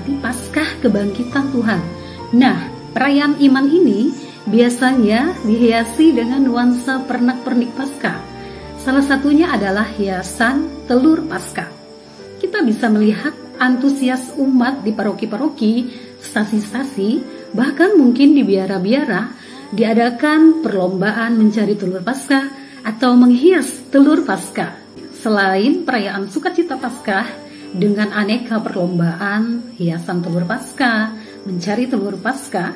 memperingati Paskah kebangkitan Tuhan. Nah, perayaan iman ini biasanya dihiasi dengan nuansa pernak-pernik Paskah. Salah satunya adalah hiasan telur Paskah. Kita bisa melihat antusias umat di paroki-paroki, stasi-stasi, bahkan mungkin di biara-biara diadakan perlombaan mencari telur Paskah atau menghias telur Paskah. Selain perayaan sukacita Paskah dengan aneka perlombaan, hiasan telur Paskah, mencari telur Paskah,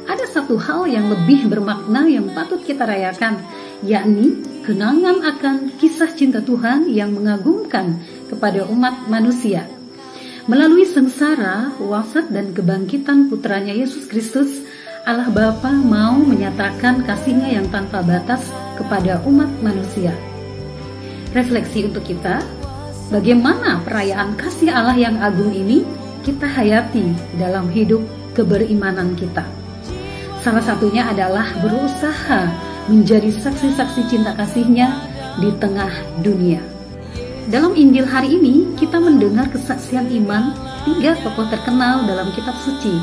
ada satu hal yang lebih bermakna yang patut kita rayakan, yakni kenangan akan kisah cinta Tuhan yang mengagumkan kepada umat manusia. Melalui sengsara, wafat dan kebangkitan putranya Yesus Kristus, Allah Bapa mau menyatakan kasih-Nya yang tanpa batas kepada umat manusia. Refleksi untuk kita, bagaimana perayaan kasih Allah yang agung ini kita hayati dalam hidup keberimanan kita. Salah satunya adalah berusaha menjadi saksi-saksi cinta kasih-Nya di tengah dunia. Dalam Injil hari ini kita mendengar kesaksian iman 3 tokoh terkenal dalam kitab suci,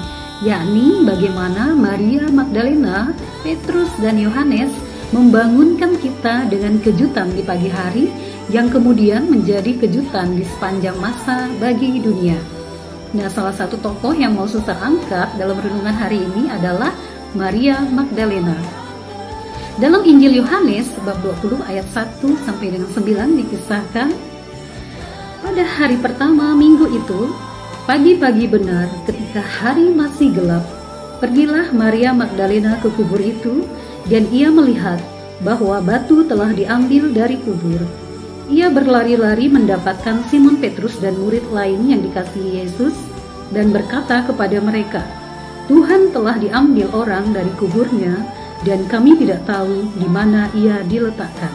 yakni bagaimana Maria Magdalena, Petrus, dan Yohanes membangunkan kita dengan kejutan di pagi hari yang kemudian menjadi kejutan di sepanjang masa bagi dunia. Nah, salah satu tokoh yang mau suster angkat dalam renungan hari ini adalah Maria Magdalena. Dalam Injil Yohanes bab 20 ayat 1 sampai dengan 9 dikisahkan, pada hari pertama minggu itu, pagi-pagi benar ketika hari masih gelap, pergilah Maria Magdalena ke kubur itu, dan ia melihat bahwa batu telah diambil dari kubur. Ia berlari-lari mendapatkan Simon Petrus dan murid lain yang dikasihi Yesus, dan berkata kepada mereka, "Tuhan telah diambil orang dari kuburnya, dan kami tidak tahu di mana ia diletakkan."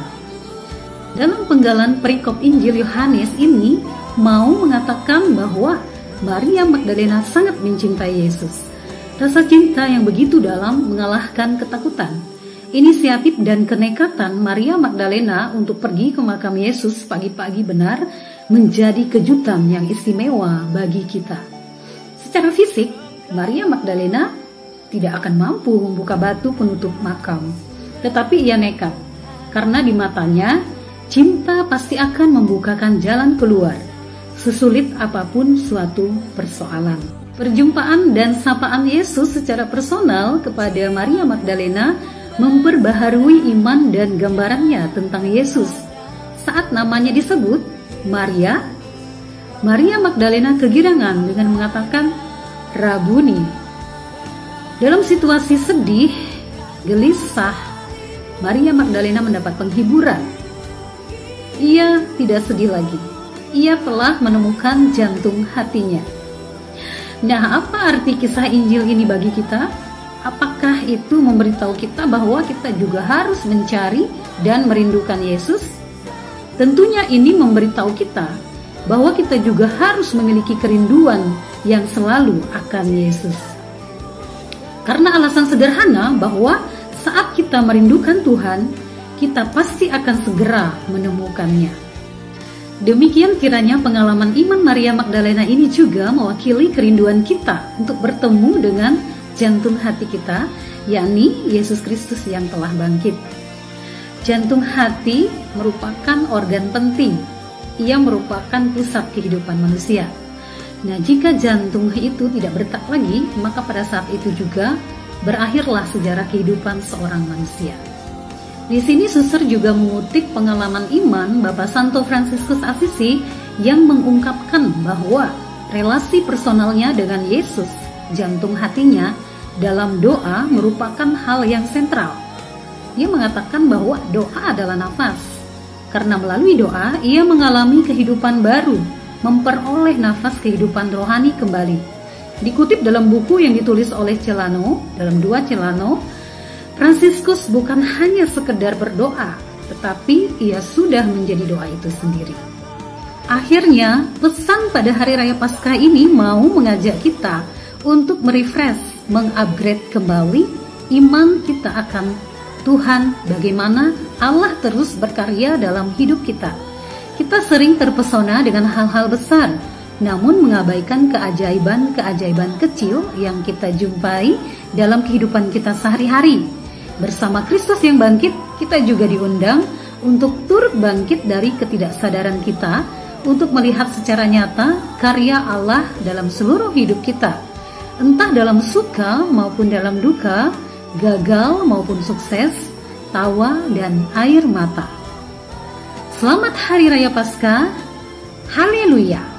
Dalam penggalan perikop Injil Yohanes ini mau mengatakan bahwa Maria Magdalena sangat mencintai Yesus. Rasa cinta yang begitu dalam mengalahkan ketakutan. Inisiatif dan kenekatan Maria Magdalena untuk pergi ke makam Yesus pagi-pagi benar menjadi kejutan yang istimewa bagi kita. Secara fisik, Maria Magdalena tidak akan mampu membuka batu penutup makam, tetapi ia nekat, karena di matanya cinta pasti akan membukakan jalan keluar, sesulit apapun suatu persoalan. Perjumpaan dan sapaan Yesus secara personal kepada Maria Magdalena memperbaharui iman dan gambarannya tentang Yesus. Saat namanya disebut, Maria Magdalena kegirangan dengan mengatakan, "Rabuni." Dalam situasi sedih, gelisah, Maria Magdalena mendapat penghiburan. Ia tidak sedih lagi. Ia telah menemukan jantung hatinya. Nah, apa arti kisah Injil ini bagi kita? Apakah itu memberitahu kita bahwa kita juga harus mencari dan merindukan Yesus? Tentunya ini memberitahu kita bahwa kita juga harus memiliki kerinduan yang selalu akan Yesus. Karena alasan sederhana bahwa saat kita merindukan Tuhan, kita pasti akan segera menemukannya. Demikian kiranya pengalaman iman Maria Magdalena ini juga mewakili kerinduan kita untuk bertemu dengan jantung hati kita, yakni Yesus Kristus yang telah bangkit. Jantung hati merupakan organ penting. Ia merupakan pusat kehidupan manusia. Nah, jika jantung itu tidak berdetak lagi, maka pada saat itu juga berakhirlah sejarah kehidupan seorang manusia. Di sini suster juga mengutip pengalaman iman Bapak Santo Fransiskus Assisi yang mengungkapkan bahwa relasi personalnya dengan Yesus, jantung hatinya, dalam doa merupakan hal yang sentral. Dia mengatakan bahwa doa adalah nafas. Karena melalui doa, ia mengalami kehidupan baru, memperoleh nafas kehidupan rohani kembali. Dikutip dalam buku yang ditulis oleh Celano, dalam 2 Celano, Fransiskus bukan hanya sekedar berdoa, tetapi ia sudah menjadi doa itu sendiri. Akhirnya, pesan pada Hari Raya Paskah ini mau mengajak kita untuk merefresh, mengupgrade kembali iman kita akan Tuhan, bagaimana Allah terus berkarya dalam hidup kita. Kita sering terpesona dengan hal-hal besar, namun mengabaikan keajaiban-keajaiban kecil yang kita jumpai dalam kehidupan kita sehari-hari. Bersama Kristus yang bangkit, kita juga diundang untuk turut bangkit dari ketidaksadaran kita untuk melihat secara nyata karya Allah dalam seluruh hidup kita, entah dalam suka maupun dalam duka, gagal maupun sukses, tawa dan air mata. Selamat Hari Raya Paskah, haleluya!